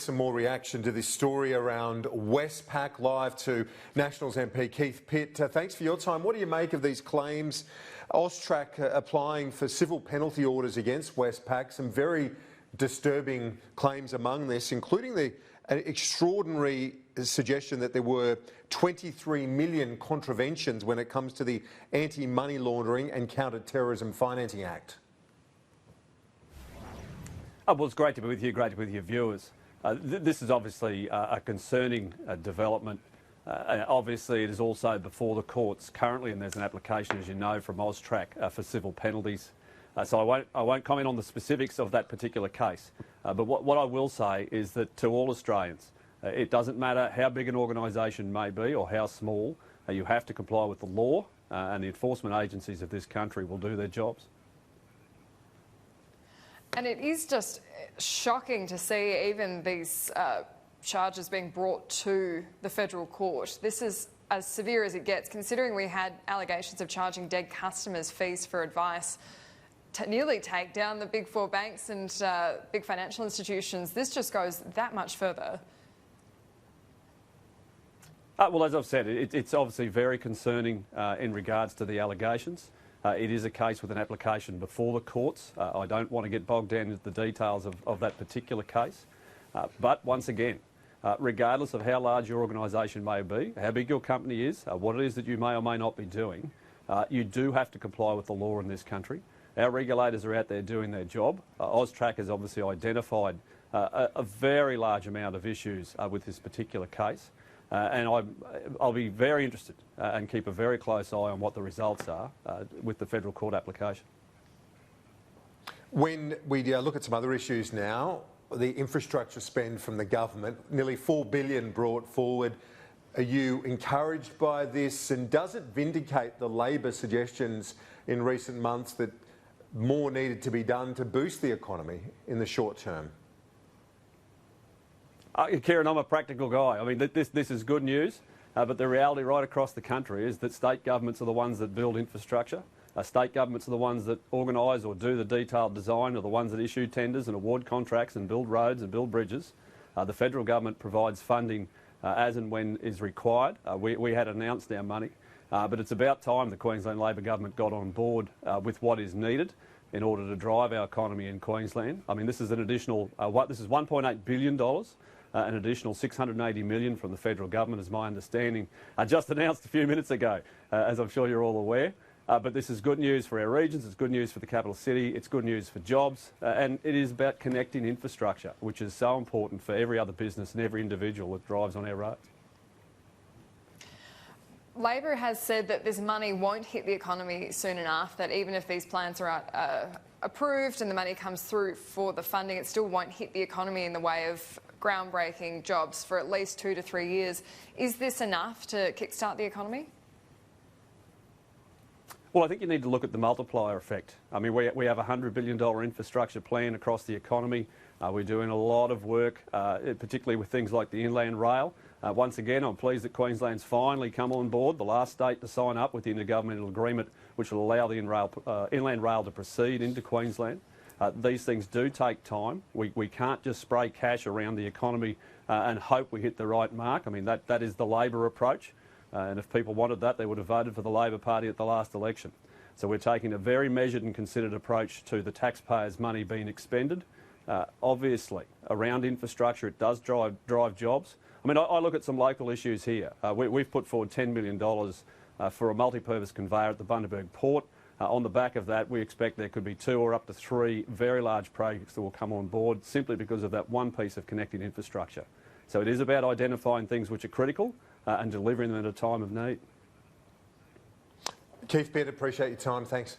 Some more reaction to this story around Westpac. Live to Nationals MP Keith Pitt. Thanks for your time. What do you make of these claims? AUSTRAC applying for civil penalty orders against Westpac. Some very disturbing claims among this, including the extraordinary suggestion that there were 23 million contraventions when it comes to the Anti-Money Laundering and Counter-Terrorism Financing Act. Well, it's great to be with you, great to be with your viewers. This is obviously a concerning development. Obviously, it is also before the courts currently, and there's an application, as you know, from AUSTRAC for civil penalties. So I won't comment on the specifics of that particular case. But what I will say is that to all Australians, it doesn't matter how big an organisation may be or how small, you have to comply with the law, and the enforcement agencies of this country will do their jobs. And it is just shocking to see even these charges being brought to the federal court. This is as severe as it gets, considering we had allegations of charging dead customers fees for advice to nearly take down the big four banks and big financial institutions. This just goes that much further. Well, as I've said, it's obviously very concerning in regards to the allegations. It is a case with an application before the courts. I don't want to get bogged down into the details of that particular case. But once again, regardless of how large your organisation may be, how big your company is, what it is that you may or may not be doing, you do have to comply with the law in this country. Our regulators are out there doing their job. AUSTRAC has obviously identified a very large amount of issues with this particular case. And I'll be very interested and keep a very close eye on what the results are with the federal court application. When we look at some other issues now, the infrastructure spend from the government, nearly $4 billion brought forward. Are you encouraged by this, and does it vindicate the Labor suggestions in recent months that more needed to be done to boost the economy in the short term? Kieran, I'm a practical guy. I mean, this is good news, but the reality right across the country is that state governments are the ones that build infrastructure. State governments are the ones that organise or do the detailed design, or the ones that issue tenders and award contracts and build roads and build bridges. The federal government provides funding as and when is required. We had announced our money, but it's about time the Queensland Labor government got on board with what is needed in order to drive our economy in Queensland. I mean, this is an additional, this is $1.8 billion. An additional $680 million from the federal government, is my understanding, just announced a few minutes ago, as I'm sure you're all aware. But this is good news for our regions, it's good news for the capital city, it's good news for jobs, and it is about connecting infrastructure, which is so important for every other business and every individual that drives on our roads. Labor has said that this money won't hit the economy soon enough, that even if these plans are approved and the money comes through for the funding, it still won't hit the economy in the way of groundbreaking jobs for at least 2 to 3 years. Is this enough to kickstart the economy? Well, I think you need to look at the multiplier effect. I mean, we have a $100 billion infrastructure plan across the economy. We're doing a lot of work, particularly with things like the inland rail. Once again, I'm pleased that Queensland's finally come on board, the last state to sign up with the intergovernmental agreement which will allow the inland rail to proceed into Queensland. These things do take time. We can't just spray cash around the economy and hope we hit the right mark. I mean, that is the Labor approach. And if people wanted that, they would have voted for the Labor Party at the last election. So we're taking a very measured and considered approach to the taxpayers' money being expended. Obviously, around infrastructure, it does drive jobs. I mean, I look at some local issues here. We've put forward $10 million for a multi-purpose conveyor at the Bundaberg Port. On the back of that, we expect there could be 2 or up to 3 very large projects that will come on board simply because of that one piece of connected infrastructure. So it is about identifying things which are critical and delivering them at a time of need. Keith Pitt, appreciate your time. Thanks.